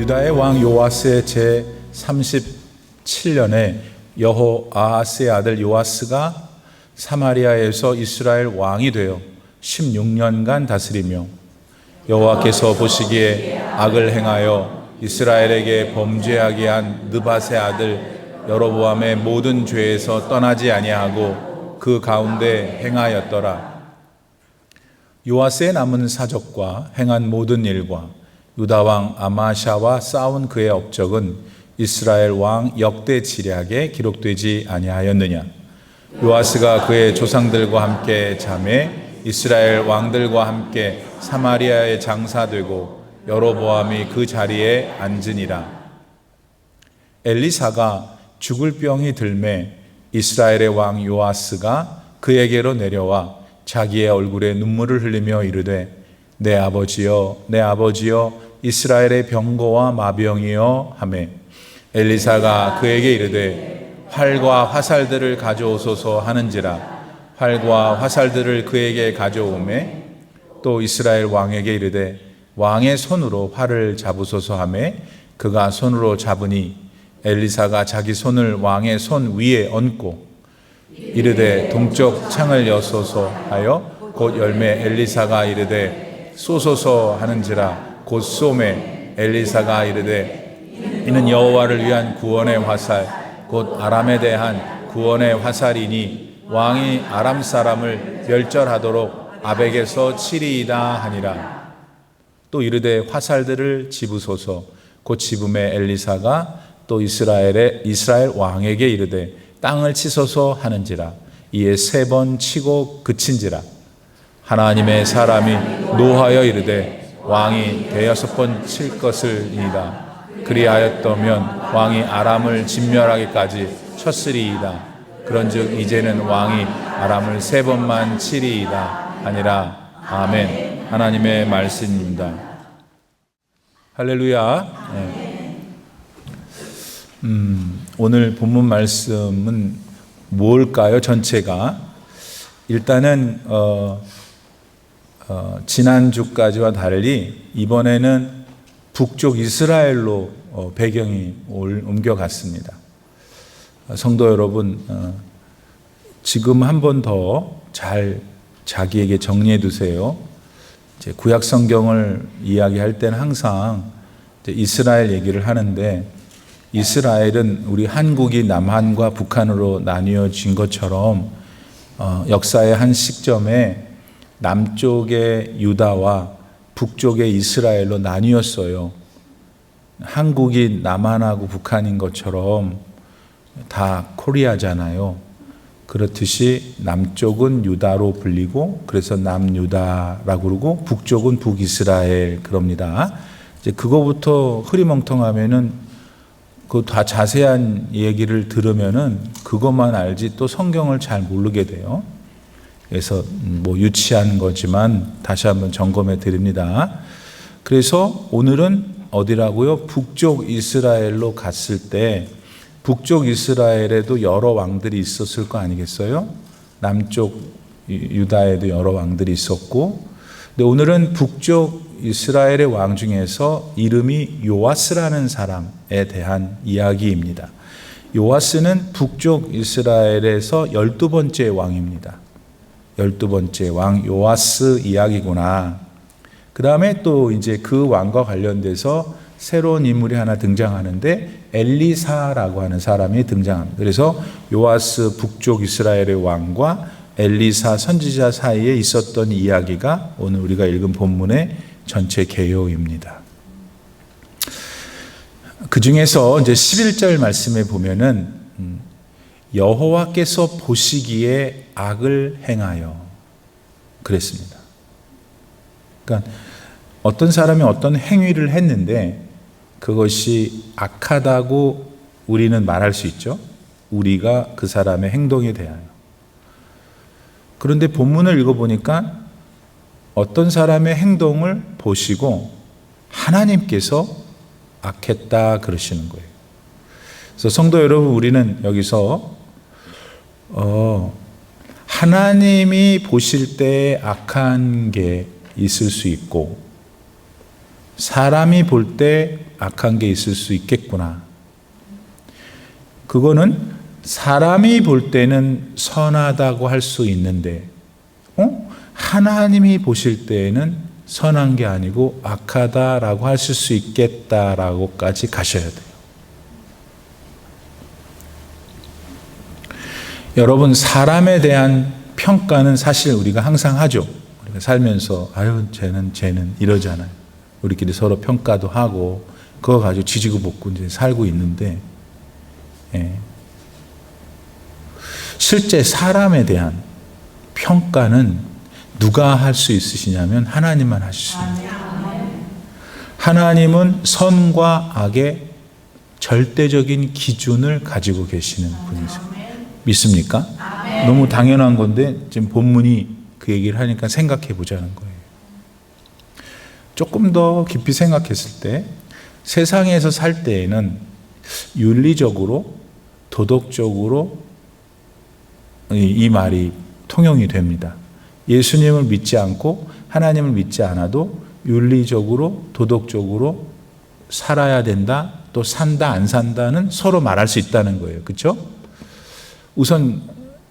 유다의 왕 요아스의 제 37년에 여호아하스의 아들 요아스가 사마리아에서 이스라엘 왕이 되어 16년간 다스리며 여호와께서 보시기에 악을 행하여 이스라엘에게 범죄하게 한 느밧의 아들 여로보암의 모든 죄에서 떠나지 아니하고 그 가운데 행하였더라. 요아스의 남은 사적과 행한 모든 일과 유다 왕 아마샤와 싸운 그의 업적은 이스라엘 왕 역대 지략에 기록되지 아니하였느냐. 요아스가 그의 조상들과 함께 잠에 이스라엘 왕들과 함께 사마리아에 장사되고 여로보암이 그 자리에 앉으니라. 엘리사가 죽을 병이 들매 이스라엘의 왕 요아스가 그에게로 내려와 자기의 얼굴에 눈물을 흘리며 이르되 내 아버지여 내 아버지여 이스라엘의 병거와 마병이여 하매 엘리사가 그에게 이르되 활과 화살들을 가져오소서 하는지라. 활과 화살들을 그에게 가져오매 또 이스라엘 왕에게 이르되 왕의 손으로 활을 잡으소서 하매 그가 손으로 잡으니 엘리사가 자기 손을 왕의 손 위에 얹고 이르되 동쪽 창을 여소서 하여 곧 열매 엘리사가 이르되 쏘소서 하는지라. 곧 쏘매 엘리사가 이르되 이는 여호와를 위한 구원의 화살 곧 아람에 대한 구원의 화살이니 왕이 아람 사람을 멸절하도록 아벡에서 치리이다 하니라. 또 이르되 화살들을 집으소서. 곧 집음에 엘리사가 또 이스라엘 왕에게 이르되 땅을 치소서 하는지라. 이에 3번 치고 그친지라. 하나님의 사람이 노하여 이르되 왕이 6번 칠 것을이다. 그리하였다면 왕이 아람을 진멸하기까지 쳤으리이다. 그런즉 이제는 왕이 아람을 3번만 치리이다 하니라. 아멘. 하나님의 말씀입니다. 할렐루야. 네. 오늘 본문 말씀은 뭘까요? 전체가 일단은 지난주까지와 달리 이번에는 북쪽 이스라엘로 배경이 옮겨갔습니다. 성도 여러분, 지금 한 번 더 잘 자기에게 정리해 두세요. 이제 구약 성경을 이야기할 때는 항상 이스라엘 얘기를 하는데, 이스라엘은 우리 한국이 남한과 북한으로 나뉘어진 것처럼 역사의 한 시점에 남쪽의 유다와 북쪽의 이스라엘로 나뉘었어요. 한국이 남한하고 북한인 것처럼 다 코리아잖아요. 그렇듯이 남쪽은 유다로 불리고 그래서 남유다라고 그러고 북쪽은 북이스라엘 그럽니다. 이제 그거부터 흐리멍텅하면은 그 다 자세한 얘기를 들으면은 그것만 알지 또 성경을 잘 모르게 돼요. 그래서 뭐 유치한 거지만 다시 한번 점검해 드립니다. 그래서 오늘은 어디라고요? 북쪽 이스라엘로 갔을 때 북쪽 이스라엘에도 여러 왕들이 있었을 거 아니겠어요? 남쪽 유다에도 여러 왕들이 있었고, 근데 오늘은 북쪽 이스라엘의 왕 중에서 이름이 요아스라는 사람에 대한 이야기입니다. 요아스는 북쪽 이스라엘에서 12번째 왕입니다. 12번째 왕 요아스 이야기구나. 그 다음에 또 이제 그 왕과 관련돼서 새로운 인물이 하나 등장하는데 엘리사라고 하는 사람이 등장합니다. 그래서 요아스 북쪽 이스라엘의 왕과 엘리사 선지자 사이에 있었던 이야기가 오늘 우리가 읽은 본문의 전체 개요입니다. 그 중에서 이제 11절 말씀에 보면은 여호와께서 보시기에 악을 행하여 그랬습니다. 그러니까 어떤 사람이 어떤 행위를 했는데 그것이 악하다고 우리는 말할 수 있죠. 우리가 그 사람의 행동에 대하여. 그런데 본문을 읽어보니까 어떤 사람의 행동을 보시고 하나님께서 악했다 그러시는 거예요. 그래서 성도 여러분, 우리는 여기서 하나님이 보실 때 악한 게 있을 수 있고 사람이 볼 때 악한 게 있을 수 있겠구나. 그거는 사람이 볼 때는 선하다고 할 수 있는데, 하나님이 보실 때에는 선한 게 아니고 악하다라고 하실 수 있겠다라고까지 가셔야 돼요. 여러분, 사람에 대한 평가는 사실 우리가 항상 하죠. 우리가 살면서 아유 쟤는 이러잖아요. 우리끼리 서로 평가도 하고 그거 가지고 지지고 볶고 이제 살고 있는데, 실제 사람에 대한 평가는 누가 할 수 있으시냐면 하나님만 하실 수 있습니다. 하나님은 선과 악의 절대적인 기준을 가지고 계시는 분이세요. 믿습니까? 너무 당연한 건데 지금 본문이 그 얘기를 하니까 생각해 보자는 거예요. 조금 더 깊이 생각했을 때 세상에서 살 때에는 윤리적으로, 도덕적으로 이 말이 통용이 됩니다. 예수님을 믿지 않고 하나님을 믿지 않아도 윤리적으로, 도덕적으로 살아야 된다, 또 산다, 안 산다는 서로 말할 수 있다는 거예요. 그렇죠? 우선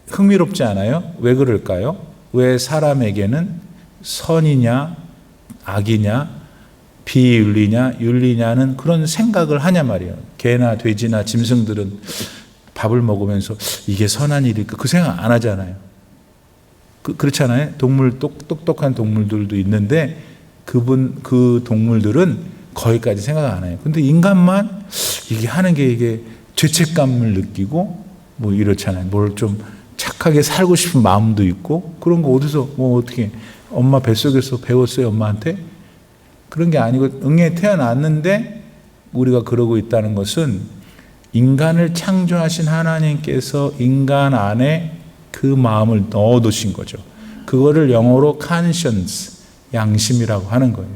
흥미롭지 않아요? 왜 그럴까요? 왜 사람에게는 선이냐, 악이냐, 비윤리냐, 윤리냐는 그런 생각을 하냐 말이에요. 개나 돼지나 짐승들은 밥을 먹으면서 이게 선한 일일까? 그 생각 안 하잖아요. 그렇잖아요. 똑똑한 동물들도 있는데 그 동물들은 거기까지 생각 안 해요. 근데 인간만 이게 하는 게 이게 죄책감을 느끼고 뭐 이렇잖아요. 뭘 좀 착하게 살고 싶은 마음도 있고, 그런 거 어디서 어떻게 엄마 뱃속에서 배웠어요, 엄마한테? 그런 게 아니고 응에 태어났는데 우리가 그러고 있다는 것은 인간을 창조하신 하나님께서 인간 안에 그 마음을 넣어두신 거죠. 그거를 영어로 conscience, 양심이라고 하는 거예요.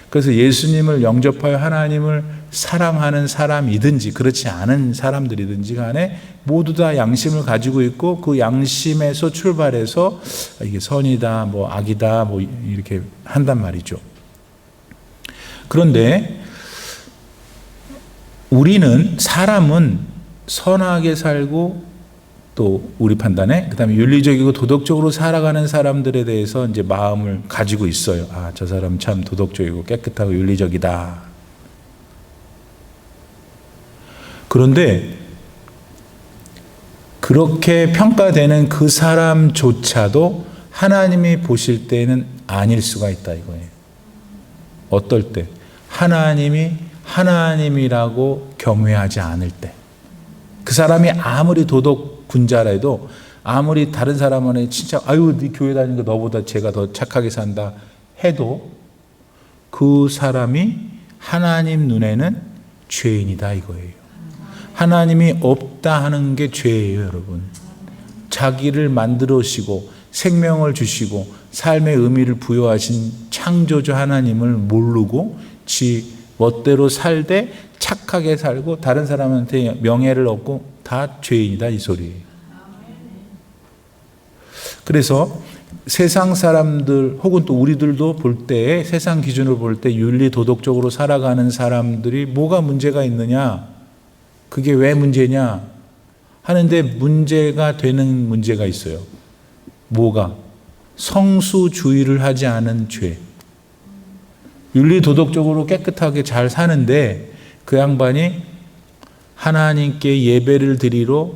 그래서 예수님을 영접하여 하나님을 사랑하는 사람이든지 그렇지 않은 사람들이든지 간에 모두 다 양심을 가지고 있고, 그 양심에서 출발해서 이게 선이다, 뭐 악이다, 뭐 이렇게 한단 말이죠. 그런데 사람은 선하게 살고, 또 우리 판단에 그다음에 윤리적이고 도덕적으로 살아가는 사람들에 대해서 이제 마음을 가지고 있어요. 아, 저 사람 참 도덕적이고 깨끗하고 윤리적이다. 그런데 그렇게 평가되는 그 사람조차도 하나님이 보실 때는 아닐 수가 있다 이거예요. 어떨 때? 하나님이 하나님이라고 경외하지 않을 때. 그 사람이 아무리 도덕 군자라도, 아무리 다른 사람은 진짜 아유 네 교회 다니는 거 너보다 제가 더 착하게 산다 해도 그 사람이 하나님 눈에는 죄인이다 이거예요. 하나님이 없다 하는 게 죄예요, 여러분. 자기를 만들으시고 생명을 주시고 삶의 의미를 부여하신 창조주 하나님을 모르고 지 멋대로 살되 착하게 살고 다른 사람한테 명예를 얻고 다 죄인이다 이 소리예요. 그래서 세상 사람들 혹은 또 우리들도 볼 때, 세상 기준으로 볼 때 윤리 도덕적으로 살아가는 사람들이 뭐가 문제가 있느냐, 그게 왜 문제냐 하는데 문제가 되는 문제가 있어요. 뭐가? 성수주의를 하지 않은 죄. 윤리 도덕적으로 깨끗하게 잘 사는데 그 양반이 하나님께 예배를 드리러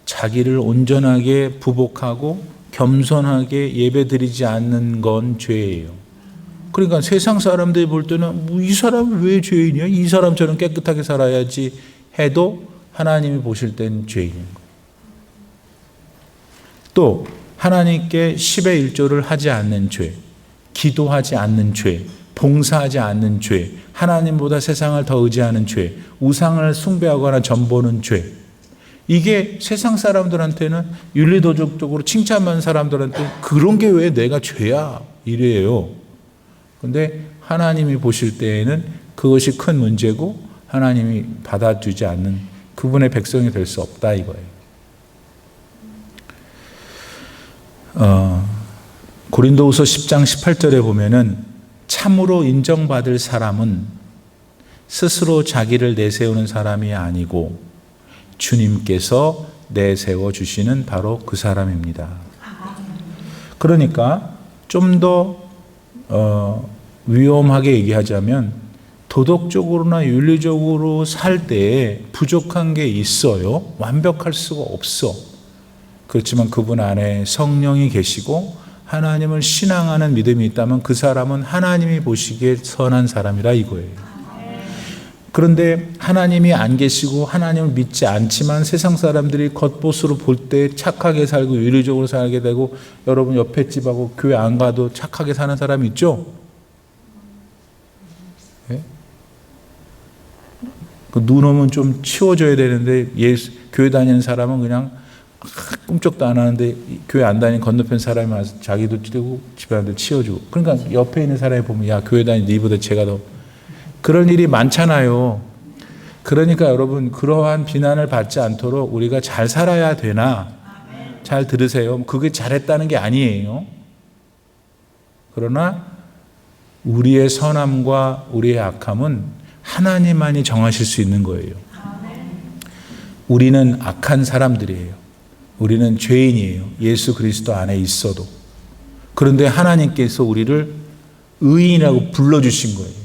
자기를 온전하게 부복하고 겸손하게 예배 드리지 않는 건 죄예요. 그러니까 세상 사람들이 볼 때는 뭐 이 사람은 왜 죄인이야? 이 사람처럼 깨끗하게 살아야지 해도 하나님이 보실 땐 죄인인 거예요. 또 하나님께 10의 1조를 하지 않는 죄, 기도하지 않는 죄, 봉사하지 않는 죄, 하나님보다 세상을 더 의지하는 죄, 우상을 숭배하거나 전보는 죄. 이게 세상 사람들한테는 윤리도덕적으로 칭찬받는 사람들한테 그런 게 왜 내가 죄야 이래요. 그런데 하나님이 보실 때에는 그것이 큰 문제고 하나님이 받아주지 않는 그분의 백성이 될 수 없다 이거예요. 고린도후서 10장 18절에 보면은 참으로 인정받을 사람은 스스로 자기를 내세우는 사람이 아니고 주님께서 내세워 주시는 바로 그 사람입니다. 그러니까 좀 더 위험하게 얘기하자면 도덕적으로나 윤리적으로 살 때에 부족한 게 있어요. 완벽할 수가 없어. 그렇지만 그분 안에 성령이 계시고 하나님을 신앙하는 믿음이 있다면 그 사람은 하나님이 보시기에 선한 사람이라 이거예요. 그런데 하나님이 안 계시고 하나님을 믿지 않지만 세상 사람들이 겉보수로 볼 때 착하게 살고 윤리적으로 살게 되고, 여러분 옆에 집하고 교회 안 가도 착하게 사는 사람 있죠? 네? 그 눈 오면 좀 치워줘야 되는데 교회 다니는 사람은 그냥 꿈쩍도 안 하는데 교회 안 다니는 건너편 사람이 와서 자기도 치우고 집안도 치워주고. 그러니까 옆에 있는 사람이 보면 야 교회 다니는 니보다 제가 더, 그런 일이 많잖아요. 그러니까 여러분 그러한 비난을 받지 않도록 우리가 잘 살아야 되나? 잘 들으세요. 그게 잘했다는 게 아니에요. 그러나 우리의 선함과 우리의 악함은 하나님만이 정하실 수 있는 거예요. 우리는 악한 사람들이에요. 우리는 죄인이에요. 예수 그리스도 안에 있어도. 그런데 하나님께서 우리를 의인이라고 불러주신 거예요.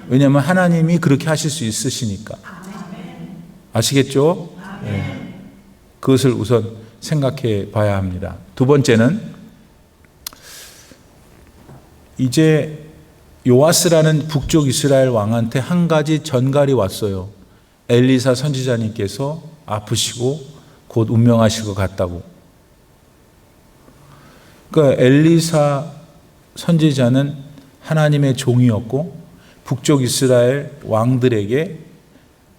왜냐하면 하나님이 그렇게 하실 수 있으시니까. 아시겠죠? 네. 그것을 우선 생각해 봐야 합니다. 두 번째는 이제 요아스라는 북쪽 이스라엘 왕한테 한 가지 전갈이 왔어요. 엘리사 선지자님께서 아프시고 곧 운명하실 것 같다고. 그러니까 엘리사 선지자는 하나님의 종이었고 북쪽 이스라엘 왕들에게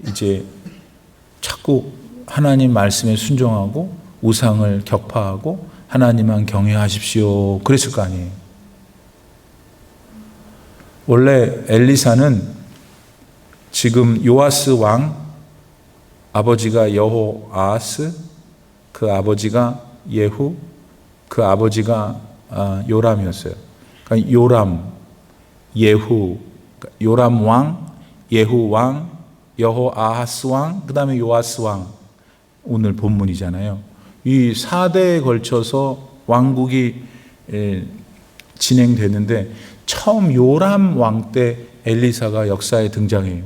이제 자꾸 하나님 말씀에 순종하고 우상을 격파하고 하나님만 경외하십시오 그랬을 거 아니에요. 원래 엘리사는 지금 요아스 왕 아버지가 여호아스, 그 아버지가 예후, 그 아버지가 요람이었어요. 그러니까 요람, 예후, 요람 왕, 예후 왕, 여호아하스 왕, 그 다음에 요아스 왕, 오늘 본문이잖아요. 이 4대에 걸쳐서 왕국이 진행되는데 처음 요람 왕 때 엘리사가 역사에 등장해요.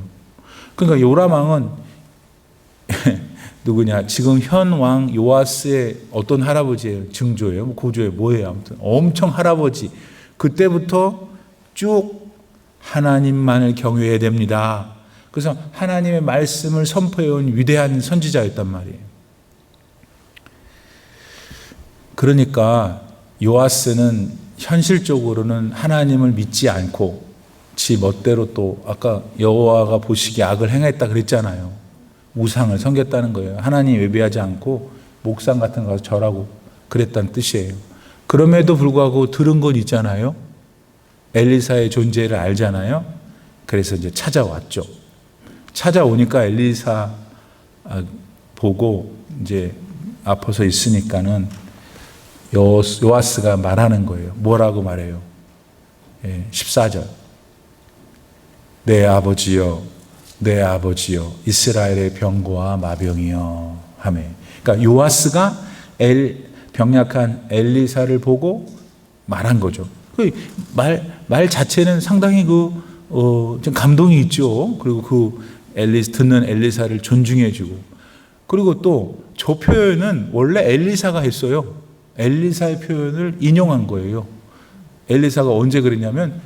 그러니까 요람 왕은 누구냐? 지금 현 왕 요아스의 어떤 할아버지예요? 증조예요? 고조예요? 뭐예요? 아무튼 엄청 할아버지. 그때부터 쭉 하나님만을 경외해야 됩니다. 그래서 하나님의 말씀을 선포해온 위대한 선지자였단 말이에요. 그러니까 요아스는 현실적으로는 하나님을 믿지 않고 지 멋대로 또 아까 여호와가 보시기에 악을 행했다 그랬잖아요. 우상을 섬겼다는 거예요. 하나님 예배하지 않고 목상 같은 거 가서 절하고 그랬다는 뜻이에요. 그럼에도 불구하고 들은 건 있잖아요. 엘리사의 존재를 알잖아요. 그래서 이제 찾아왔죠. 찾아오니까 엘리사 보고 이제 아파서 있으니까는 요아스가 말하는 거예요. 뭐라고 말해요? 14절. 내 아버지여, 내 아버지여, 이스라엘의 병고와 마병이여 하매. 그러니까 요아스가 병약한 엘리사를 보고 말한 거죠. 그 말 자체는 상당히 좀 감동이 있죠. 그리고 듣는 엘리사를 존중해주고. 그리고 또 저 표현은 원래 엘리사가 했어요. 엘리사의 표현을 인용한 거예요. 엘리사가 언제 그랬냐면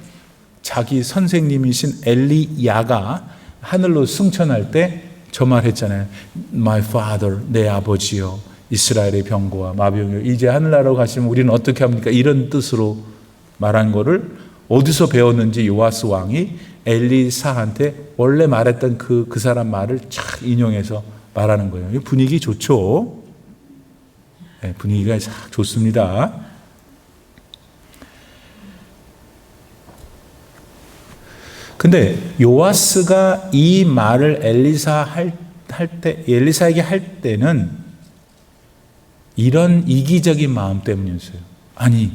자기 선생님이신 엘리야가 하늘로 승천할 때 저 말 했잖아요. My father, 내 아버지요, 이스라엘의 병고와 마병이요. 이제 하늘나라로 가시면 우리는 어떻게 합니까? 이런 뜻으로 말한 거를 어디서 배웠는지 요아스 왕이 엘리사한테 원래 말했던 그 사람 말을 착 인용해서 말하는 거예요. 분위기 좋죠? 네, 분위기가 싹 좋습니다. 근데 요아스가 이 말을 엘리사에게 할 때는 이런 이기적인 마음 때문이었어요. 아니,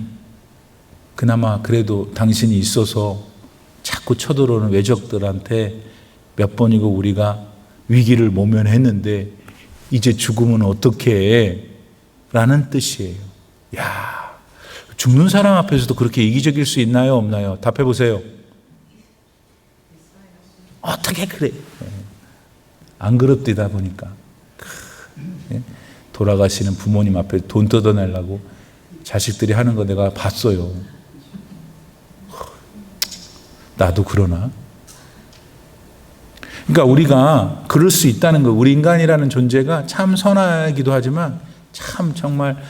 그나마 그래도 당신이 있어서 자꾸 쳐들어오는 외적들한테 몇 번이고 우리가 위기를 모면했는데 이제 죽으면 어떻게 해? 라는 뜻이에요. 야, 죽는 사람 앞에서도 그렇게 이기적일 수 있나요? 없나요? 답해 보세요. 어떻게 그래? 안 그렇디다 보니까. 돌아가시는 부모님 앞에 돈 뜯어내려고 자식들이 하는 거 내가 봤어요. 나도 그러나? 그러니까 우리가 그럴 수 있다는 거, 우리 인간이라는 존재가 참 선하기도 하지만 참 정말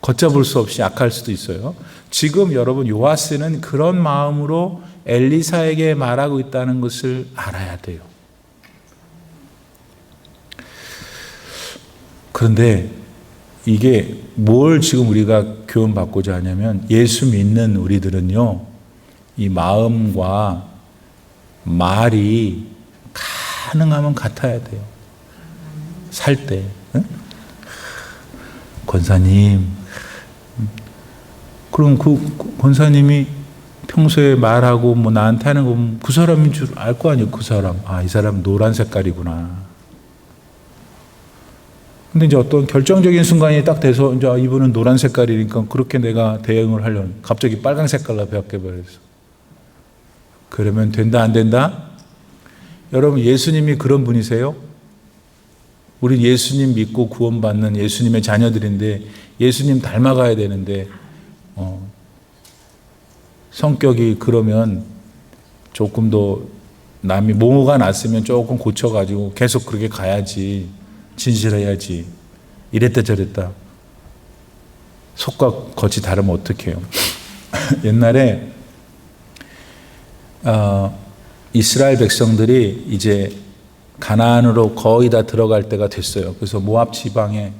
걷잡을 수 없이 악할 수도 있어요. 지금 여러분 요아스는 그런 마음으로 엘리사에게 말하고 있다는 것을 알아야 돼요. 그런데 이게 뭘 지금 우리가 교훈받고자 하냐면 예수 믿는 우리들은요, 이 마음과 말이 가능하면 같아야 돼요. 살 때. 응? 권사님, 그럼 그 권사님이 평소에 말하고 뭐 나한테 하는 거 보면 그 사람인 줄 알 거 아니에요. 그 사람. 아, 이 사람 노란 색깔이구나. 근데 이제 어떤 결정적인 순간이 딱 돼서 이제 이분은 노란 색깔이니까 그렇게 내가 대응을 하려는, 갑자기 빨간 색깔로 바뀌어버렸어. 그러면 된다 안 된다? 여러분 예수님이 그런 분이세요? 우리 예수님 믿고 구원받는 예수님의 자녀들인데 예수님 닮아가야 되는데 성격이 그러면 조금 더 남이 모호가 났으면 조금 고쳐가지고 계속 그렇게 가야지, 진실해야지. 이랬다 저랬다 속과 겉이 다르면 어떡해요. 옛날에 이스라엘 백성들이 이제 가나안으로 거의 다 들어갈 때가 됐어요. 그래서 모압 지방에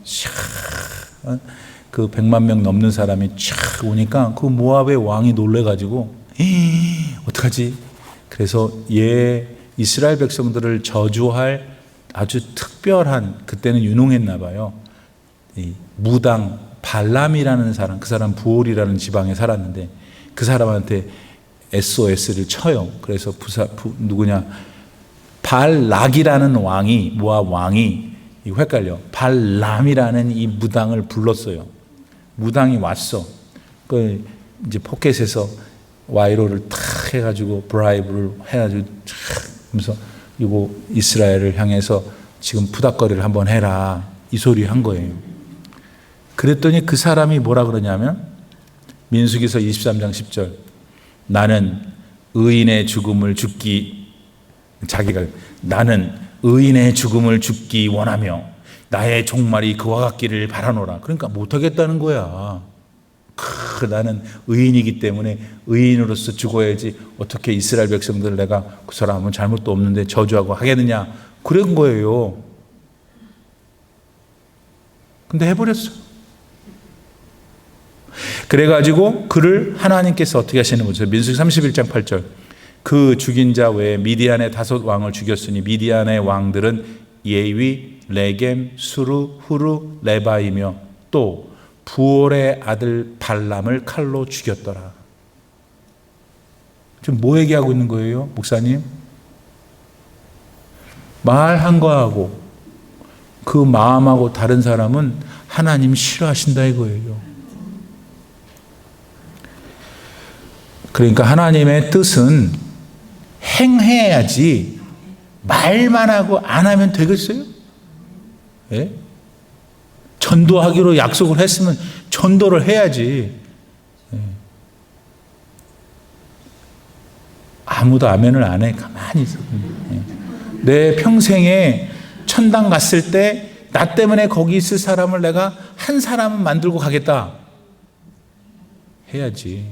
그 100만 명 넘는 사람이 쫙 오니까 그 모압의 왕이 놀래가지고 어떡하지? 그래서 이스라엘 백성들을 저주할 아주 특별한, 그때는 유능했나 봐요. 이 무당 발람이라는 사람, 그 사람 부올이라는 지방에 살았는데 그 사람한테 SOS를 쳐요. 그래서 누구냐? 발락이라는 왕이, 모압 왕이, 이거 헷갈려. 발람이라는 이 무당을 불렀어요. 무당이 왔어. 그 이제 포켓에서 와이로를 탁 해가지고 브라이브를 해가지고 탁 하면서 이거 이스라엘을 향해서 지금 푸닥거리를 한번 해라. 이 소리 한 거예요. 그랬더니 그 사람이 뭐라 그러냐면 민수기서 23장 10절, 나는 의인의 죽음을 죽기, 자기가 나는 의인의 죽음을 죽기 원하며 나의 종말이 그와 같기를 바라노라. 그러니까 못하겠다는 거야. 나는 의인이기 때문에 의인으로서 죽어야지 어떻게 이스라엘 백성들 내가 그 사람은 잘못도 없는데 저주하고 하겠느냐, 그런 거예요. 근데 해버렸어. 그래가지고 그를 하나님께서 어떻게 하시는 거죠? 민수기 31장 8절, 그 죽인 자 외에 미디안의 5 왕을 죽였으니 미디안의 왕들은 예위, 레겜, 수루, 후루, 레바이며 또 부올의 아들 발람을 칼로 죽였더라. 지금 뭐 얘기하고 있는 거예요, 목사님? 말한 거하고 그 마음하고 다른 사람은 하나님 싫어하신다 이거예요. 그러니까 하나님의 뜻은 행해야지 말만 하고 안 하면 되겠어요? 예? 전도하기로 약속을 했으면 전도를 해야지. 예. 아무도 아멘을 안 해. 가만히 있어. 예. 내 평생에 천당 갔을 때 나 때문에 거기 있을 사람을 내가 한 사람은 만들고 가겠다. 해야지.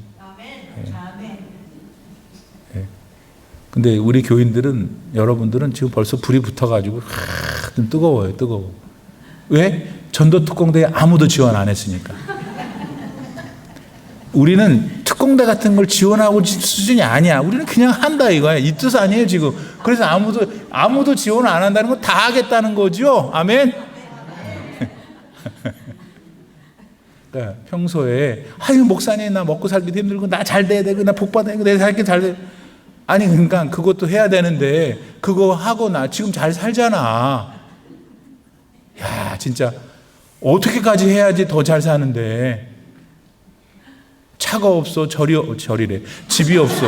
예. 근데 우리 교인들은, 여러분들은 지금 벌써 불이 붙어가지고 좀 뜨거워요. 뜨거워. 왜? 전도 특공대에 아무도 지원 안 했으니까. 우리는 특공대 같은 걸 지원하고 수준이 아니야. 우리는 그냥 한다 이거야. 이 뜻 아니에요 지금. 그래서 아무도 지원 안 한다는 건 다 하겠다는 거죠. 아멘. 그러니까 평소에 아유 목사님 나 먹고 살기도 힘들고 나 잘 돼야 되고 나 복 받아야 되고 내 살기 잘 돼. 아니 그러니까 그것도 해야 되는데 그거 하고 나 지금 잘 살잖아. 야 진짜 어떻게까지 해야지 더 잘 사는데. 차가 없어. 절이래. 집이 없어.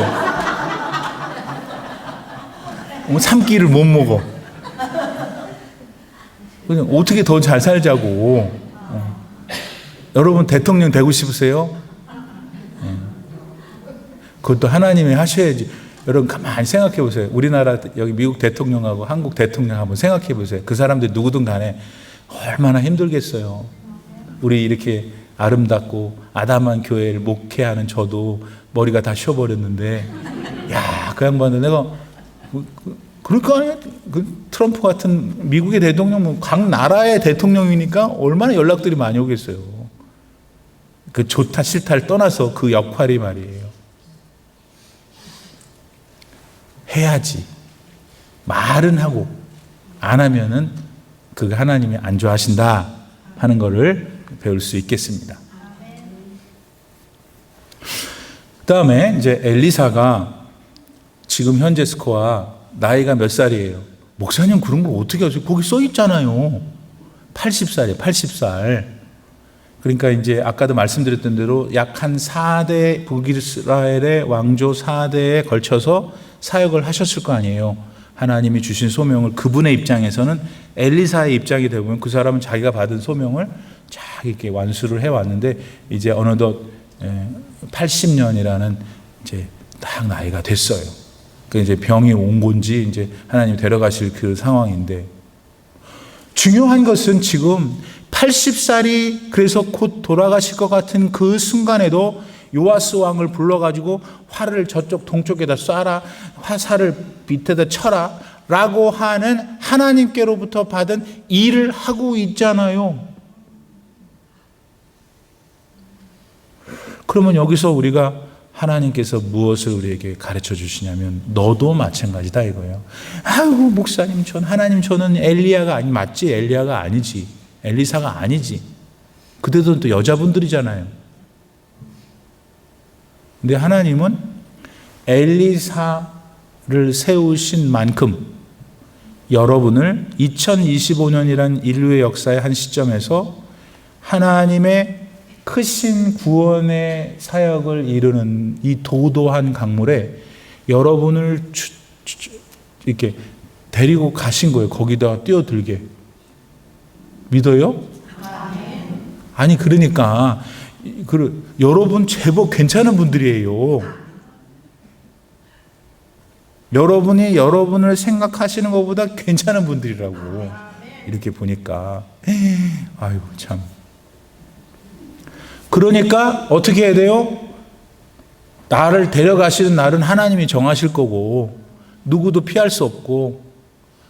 삼끼를 못 먹어. 그냥 어떻게 더 잘 살자고. 여러분 대통령 되고 싶으세요? 그것도 하나님이 하셔야지. 여러분 가만히 생각해 보세요. 우리나라 여기 미국 대통령하고 한국 대통령 한번 생각해 보세요. 그 사람들 누구든 간에 얼마나 힘들겠어요. 우리 이렇게 아름답고 아담한 교회를 목회하는 저도 머리가 다 쉬어버렸는데, 야, 그 양반은 내가 그럴 거 아니야? 그 트럼프 같은 미국의 대통령, 각 나라의 대통령이니까 얼마나 연락들이 많이 오겠어요. 그 좋다 싫다를 떠나서 그 역할이 말이에요. 해야지. 말은 하고 안 하면은 그거 하나님이 안 좋아하신다 하는 거를 배울 수 있겠습니다. 그 다음에 이제 엘리사가 지금 현재 스코어 나이가 몇 살이에요? 목사님 그런 거 어떻게 하세요? 거기 써 있잖아요. 80살이에요. 80살. 그러니까 이제 아까도 말씀드렸던 대로 약 한 4대 북이스라엘의 왕조 4대에 걸쳐서 사역을 하셨을 거 아니에요. 하나님이 주신 소명을 그분의 입장에서는 엘리사의 입장이 되면 그 사람은 자기가 받은 소명을 쫙 이렇게 완수를 해왔는데 이제 어느덧 80년이라는 이제 딱 나이가 됐어요. 그 이제 병이 온 건지 이제 하나님 데려가실 그 상황인데 중요한 것은 지금 80살이 그래서 곧 돌아가실 것 같은 그 순간에도 요아스 왕을 불러가지고 활을 저쪽 동쪽에다 쏴라, 화살을 밑에다 쳐라 라고 하는 하나님께로부터 받은 일을 하고 있잖아요. 그러면 여기서 우리가 하나님께서 무엇을 우리에게 가르쳐 주시냐면 너도 마찬가지다 이거예요. 아이고 목사님 저는 엘리야가 아니 맞지? 엘리야가 아니지. 엘리사가 아니지. 그때도 또 여자분들이잖아요. 근데 하나님은 엘리사를 세우신 만큼 여러분을 2025년이란 인류의 역사의 한 시점에서 하나님의 크신 구원의 사역을 이루는 이 도도한 강물에 여러분을 이렇게 데리고 가신 거예요. 거기다 뛰어들게. 믿어요? 아니 그러니까 여러분 제법 괜찮은 분들이에요. 여러분이 여러분을 생각하시는 것보다 괜찮은 분들이라고 이렇게 보니까 아유 참. 그러니까 어떻게 해야 돼요? 나를 데려가시는 날은 하나님이 정하실 거고 누구도 피할 수 없고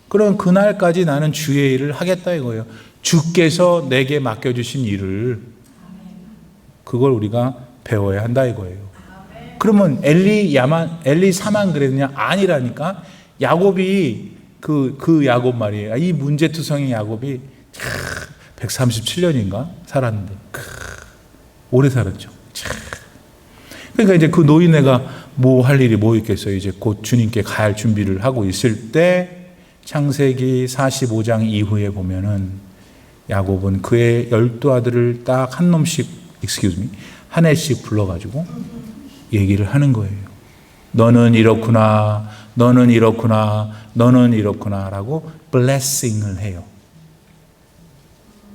그럼 그날까지 나는 주의 일을 하겠다 이거예요. 주께서 내게 맡겨주신 일을 그걸 우리가 배워야 한다 이거예요. 그러면 엘리사만 그랬느냐? 아니라니까. 야곱이 그 야곱 말이에요. 이 문제투성이 야곱이 137년인가 살았는데 오래 살았죠. 그러니까 이제 그 노인네가 뭐 할 일이 뭐 있겠어요. 이제 곧 주님께 갈 준비를 하고 있을 때 창세기 45장 이후에 보면은 야곱은 그의 12아들을 딱 한 놈씩 한 해씩 불러가지고 얘기를 하는 거예요. 너는 이렇구나, 너는 이렇구나, 너는 이렇구나 라고 블레싱을 해요.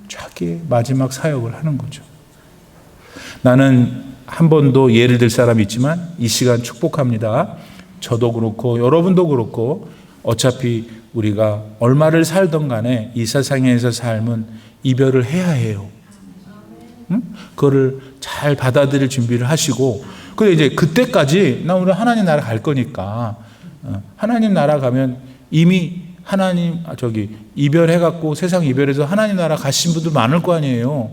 자기의 마지막 사역을 하는 거죠. 나는 한 번도 예를 들 사람이 있지만 이 시간 축복합니다. 저도 그렇고 여러분도 그렇고 어차피 우리가 얼마를 살던 간에 이 세상에서 삶은 이별을 해야 해요. 응? 그거를 잘 받아들일 준비를 하시고 근데 이제 그때까지 나 오늘 하나님 나라 갈 거니까 하나님 나라 가면 이미 하나님 이별해갖고 세상 이별해서 하나님 나라 가신 분들 많을 거 아니에요.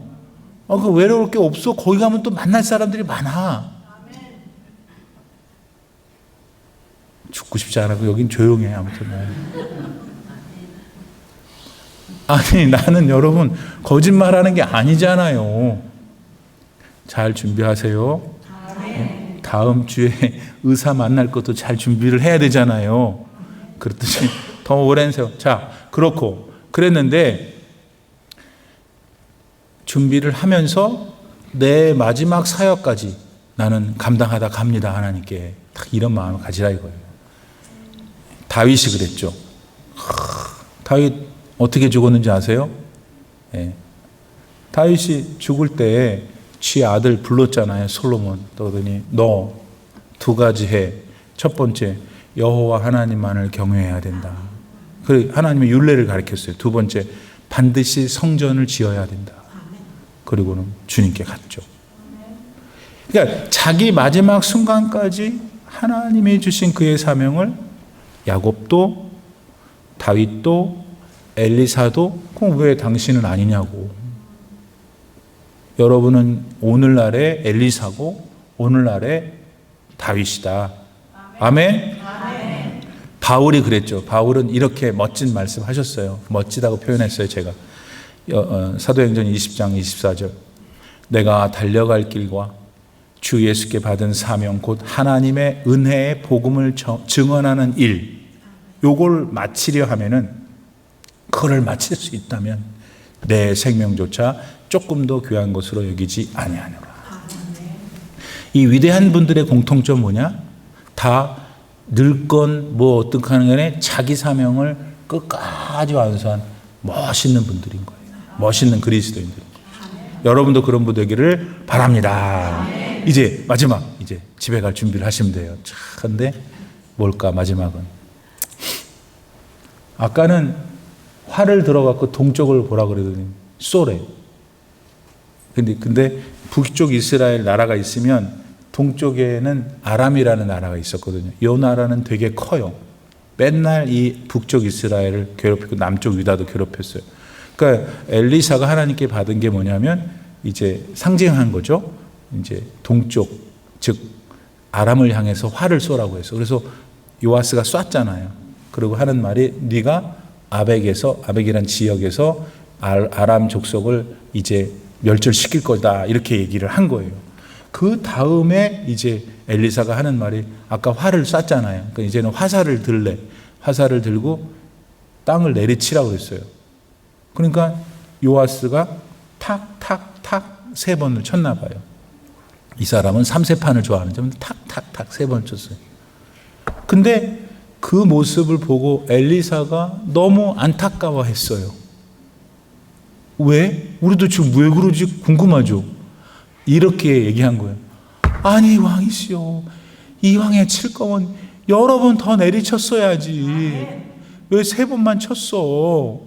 그 외로울 게 없어. 거기 가면 또 만날 사람들이 많아. 죽고 싶지 않고 여긴 조용해. 아무튼 아니 나는 여러분 거짓말하는 게 아니잖아요. 잘 준비하세요. 다음 주에 의사 만날 것도 잘 준비를 해야 되잖아요. 그렇듯이 더 오랜 세월. 자, 그렇고 그랬는데 준비를 하면서 내 마지막 사역까지 나는 감당하다 갑니다. 하나님께 딱 이런 마음을 가지라 이거예요. 다윗이 그랬죠. 다윗 어떻게 죽었는지 아세요? 예. 다윗이 죽을 때 지 아들 불렀잖아요. 솔로몬. 그러더니 너 두 가지 해. 첫 번째, 여호와 하나님만을 경외해야 된다. 그리고 하나님의 율례를 가르쳤어요. 두 번째, 반드시 성전을 지어야 된다. 그리고는 주님께 갔죠. 그러니까 자기 마지막 순간까지 하나님이 주신 그의 사명을 야곱도 다윗도 엘리사도 그럼 왜 당신은 아니냐고. 여러분은 오늘날의 엘리사고 오늘날의 다윗이다. 아멘? 아멘. 바울이 그랬죠. 바울은 이렇게 멋진 말씀 하셨어요. 멋지다고 표현했어요. 제가 사도행전 20장 24절 내가 달려갈 길과 주 예수께 받은 사명 곧 하나님의 은혜의 복음을 증언하는 일 요걸 마치려 하면은 그거를 마칠 수 있다면 내 생명조차 조금 더 귀한 것으로 여기지 아니하노라. 이 위대한 분들의 공통점 뭐냐? 다 늙건 뭐 어떻게 하는 간에 자기 사명을 끝까지 완수한 멋있는 분들인 거예요. 멋있는 그리스도인들. 여러분도 그런 분 되기를 바랍니다. 이제 마지막 이제 집에 갈 준비를 하시면 돼요. 근데 뭘까 마지막은? 아까는 활을 들어갖고 동쪽을 보라 그러더니 쏘래. 근데 북쪽 이스라엘 나라가 있으면 동쪽에는 아람이라는 나라가 있었거든요. 이 나라는 되게 커요. 맨날 이 북쪽 이스라엘을 괴롭히고 남쪽 유다도 괴롭혔어요. 그러니까 엘리사가 하나님께 받은 게 뭐냐면 이제 상징한 거죠. 이제 동쪽 즉 아람을 향해서 활을 쏘라고 해서 그래서 요아스가 쐈잖아요. 그리고 하는 말이 네가 아벡이란 지역에서 아람 족속을 이제 멸절시킬 거다 이렇게 얘기를 한 거예요. 그 다음에 이제 엘리사가 하는 말이 아까 활을 쐈잖아요. 그러니까 이제는 화살을 들래. 화살을 들고 땅을 내리치라고 그랬어요. 그러니까 요아스가 탁탁탁 3번을 쳤나 봐요. 이 사람은 3세판을 좋아하는 점 탁탁탁 3번 쳤어요. 근데 그 모습을 보고 엘리사가 너무 안타까워했어요. 왜? 우리도 지금 왜 그러지 궁금하죠. 이렇게 얘기한 거예요. 아니 왕이시여 이왕에 칠 거면 여러 번 더 내리쳤어야지. 왜 3번만 쳤어?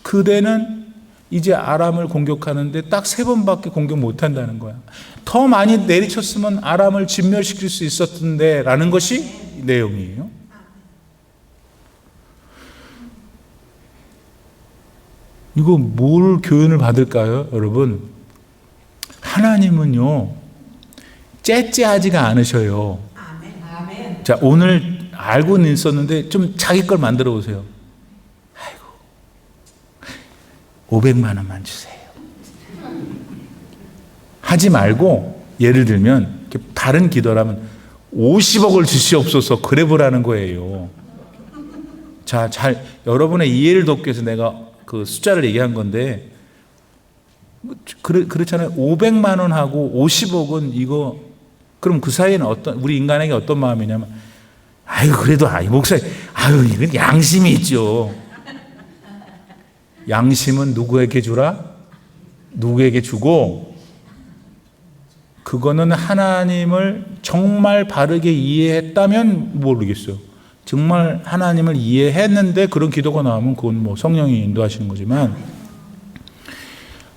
그대는 이제 아람을 공격하는데 딱 3번밖에 공격 못한다는 거야. 더 많이 내리쳤으면 아람을 진멸시킬 수 있었던데 라는 것이 내용이에요. 이거 뭘 교훈을 받을까요, 여러분? 하나님은요, 째째하지가 않으셔요. 아멘. 자, 오늘 알고는 있었는데 좀 자기 걸 만들어 보세요. 아이고, 500만 원만 주세요. 하지 말고, 예를 들면, 다른 기도라면 50억을 주시옵소서, 그래 보라는 거예요. 자, 여러분의 이해를 돕기 위해서 내가 그 숫자를 얘기한 건데 그렇잖아요. 500만 원하고 50억은 이거 그럼 그 사이에는 우리 인간에게 어떤 마음이냐면 아유 그래도 목사님 아유 이건 양심이 있죠. 양심은 누구에게 주라? 누구에게 주고 그거는 하나님을 정말 바르게 이해했다면 모르겠어요. 정말 하나님을 이해했는데 그런 기도가 나오면 그건 뭐 성령이 인도하시는 거지만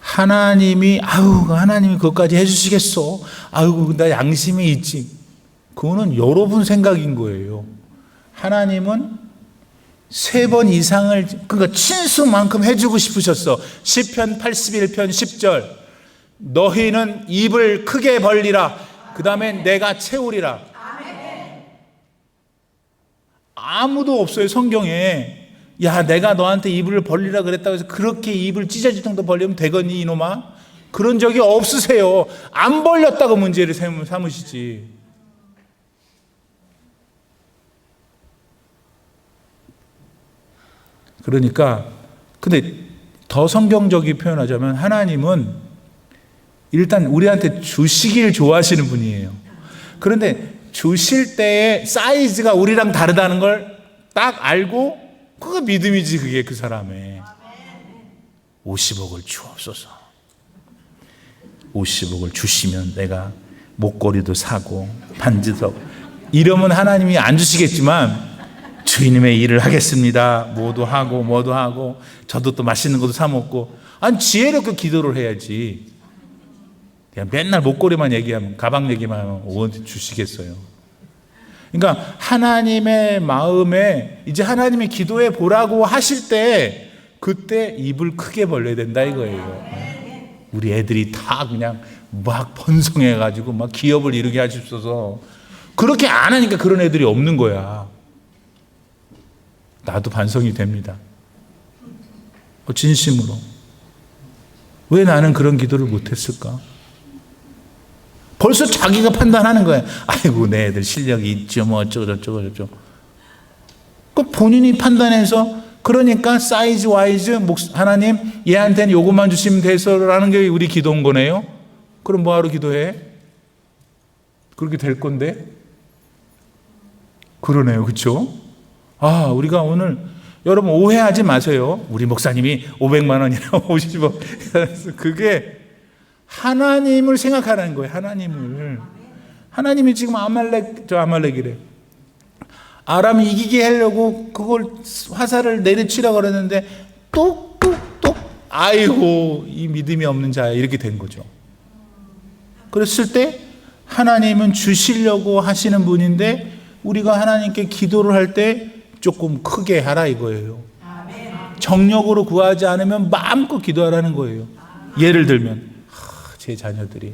하나님이 그것까지 해주시겠어. 나 양심이 있지. 그거는 여러분 생각인 거예요. 하나님은 3번 이상을 그러니까 친수만큼 해주고 싶으셨어. 시편 81편 10절 너희는 입을 크게 벌리라. 그 다음에 내가 채우리라. 아무도 없어요 성경에. 야 내가 너한테 입을 벌리라 그랬다고 해서 그렇게 입을 찢어질 정도 벌리면 되겠니 이놈아? 그런 적이 없으세요. 안 벌렸다고 문제를 삼으시지. 그러니까 근데 더 성경적이 표현하자면 하나님은 일단 우리한테 주시길 좋아하시는 분이에요. 그런데 주실 때의 사이즈가 우리랑 다르다는 걸 딱 알고 그거 믿음이지. 그게 그 사람의 50억을 주옵소서. 50억을 주시면 내가 목걸이도 사고 반지도 이러면 하나님이 안 주시겠지만 주님의 일을 하겠습니다. 뭐도 하고 저도 또 맛있는 것도 사 먹고. 아니 지혜롭게 기도를 해야지. 그냥 맨날 목걸이만 얘기하면 가방 얘기만 하면 어디 주시겠어요. 그러니까 하나님의 마음에 이제 하나님이 기도해 보라고 하실 때 그때 입을 크게 벌려야 된다 이거예요. 우리 애들이 다 그냥 막 번성해가지고 막 기업을 이루게 하십소서. 그렇게 안 하니까 그런 애들이 없는 거야. 나도 반성이 됩니다. 진심으로. 왜 나는 그런 기도를 못했을까? 벌써 자기가 판단하는 거야. 아이고 내 애들 실력이 있죠. 뭐 어쩌고. 그 본인이 판단해서 그러니까 사이즈 와이즈 하나님 얘한테는 요것만 주시면 돼서라는 게 우리 기도인 거네요. 그럼 뭐하러 기도해? 그렇게 될 건데. 그러네요. 그렇죠? 우리가 오늘 여러분 오해하지 마세요. 우리 목사님이 500만 원이나 50억 그게 하나님을 생각하라는 거예요. 하나님이 지금 아말렉이래. 아람이 이기게 하려고 그걸 화살을 내리치라고 그랬는데 똑똑똑 아이고 이 믿음이 없는 자야 이렇게 된 거죠. 그랬을 때 하나님은 주시려고 하시는 분인데 우리가 하나님께 기도를 할 때 조금 크게 하라 이거예요. 정력으로 구하지 않으면 마음껏 기도하라는 거예요. 예를 들면 제 자녀들이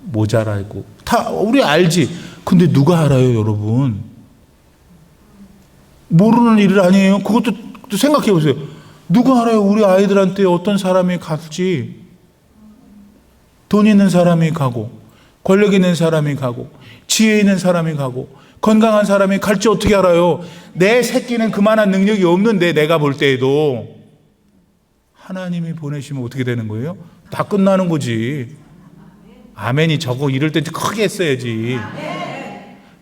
모자라고 다 우리 알지. 근데 누가 알아요 여러분? 모르는 일 아니에요. 그것도 생각해 보세요. 누가 알아요 우리 아이들한테 어떤 사람이 갈지. 돈 있는 사람이 가고 권력 있는 사람이 가고 지혜 있는 사람이 가고 건강한 사람이 갈지 어떻게 알아요? 내 새끼는 그만한 능력이 없는데 내가 볼 때에도 하나님이 보내시면 어떻게 되는 거예요? 다 끝나는 거지. 아멘이 저거 이럴 때 크게 했어야지.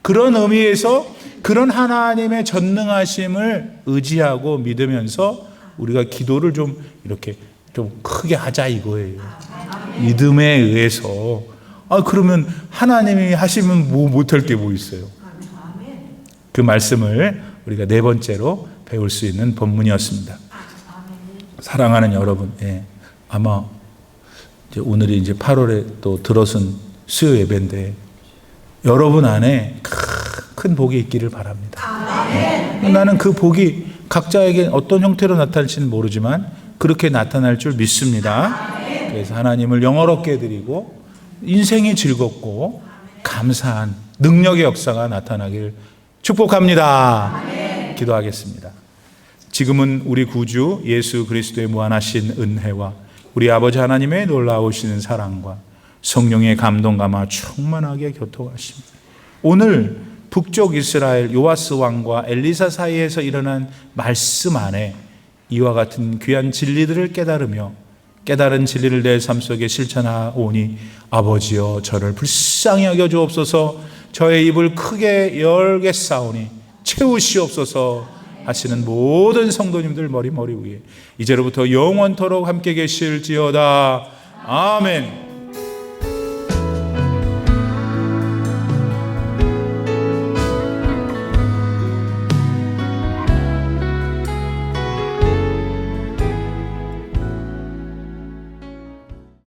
그런 의미에서 그런 하나님의 전능하심을 의지하고 믿으면서 우리가 기도를 좀 이렇게 좀 크게 하자 이거예요. 믿음에 의해서. 그러면 하나님이 하시면 뭐 못할 게 뭐 있어요. 그 말씀을 우리가 네 번째로 배울 수 있는 본문이었습니다. 사랑하는 여러분, 아마 이제 오늘이 이제 8월에 또 들어선 수요 예배인데 여러분 안에 큰 복이 있기를 바랍니다. 나는 그 복이 각자에게 어떤 형태로 나타날지는 모르지만 그렇게 나타날 줄 믿습니다. 그래서 하나님을 영어롭게 드리고 인생이 즐겁고 감사한 능력의 역사가 나타나길 축복합니다. 기도하겠습니다. 지금은 우리 구주 예수 그리스도의 무한하신 은혜와 우리 아버지 하나님의 놀라우시는 사랑과 성령의 감동감화 충만하게 교통하십니다. 오늘 북쪽 이스라엘 요아스 왕과 엘리사 사이에서 일어난 말씀 안에 이와 같은 귀한 진리들을 깨달으며 깨달은 진리를 내 삶 속에 실천하오니 아버지여 저를 불쌍히 여겨 주옵소서. 저의 입을 크게 열겠사오니 채우시옵소서 하시는 모든 성도님들 머리 위에 이제로부터 영원토록 함께 계실지어다. 아멘.